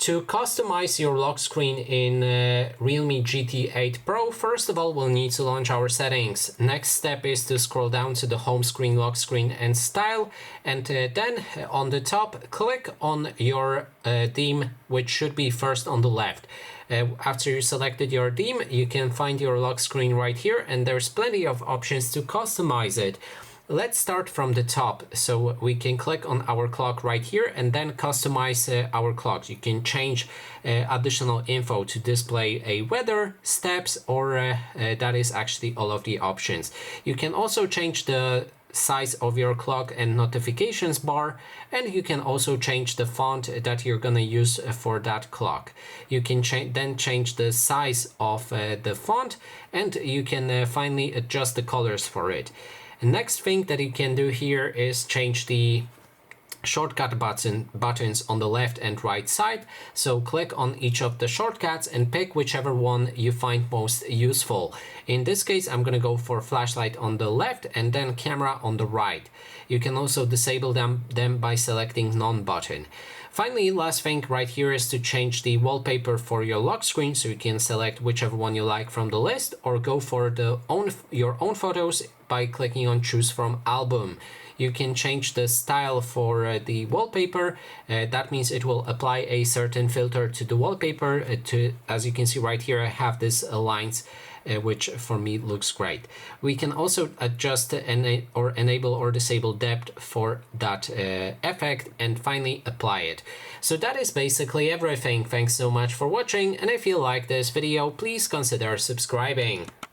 To customize your lock screen in Realme GT8 Pro, first of all, we'll need to launch our settings. Next step is to scroll down to the home screen, lock screen and style, and then on the top, click on your theme, which should be first on the left. After you selected your theme, you can find your lock screen right here, and there's plenty of options to customize it. Let's start from the top, so we can click on our clock right here and then customize our clock. You can change additional info to display a weather, steps, or that is actually all of the options. You can also change the size of your clock and notifications bar, and you can also change the font that you're gonna use for that clock. You can then change the size of the font, and you can finally adjust the colors for it. The next thing that you can do here is change the shortcut buttons on the left and right side. So click on each of the shortcuts and pick whichever one you find most useful. In this case, I'm gonna go for flashlight on the left and then camera on the right. You can also disable them by selecting none button. Finally, last thing right here is to change the wallpaper for your lock screen, so you can select whichever one you like from the list or go for your own photos by clicking on choose from album. You can change the style for the wallpaper. That means it will apply a certain filter to the wallpaper. As you can see right here, I have this lines, which for me looks great. We can also adjust or enable or disable depth for that effect, and finally apply it. So that is basically everything. Thanks so much for watching, and if you like this video, please consider subscribing.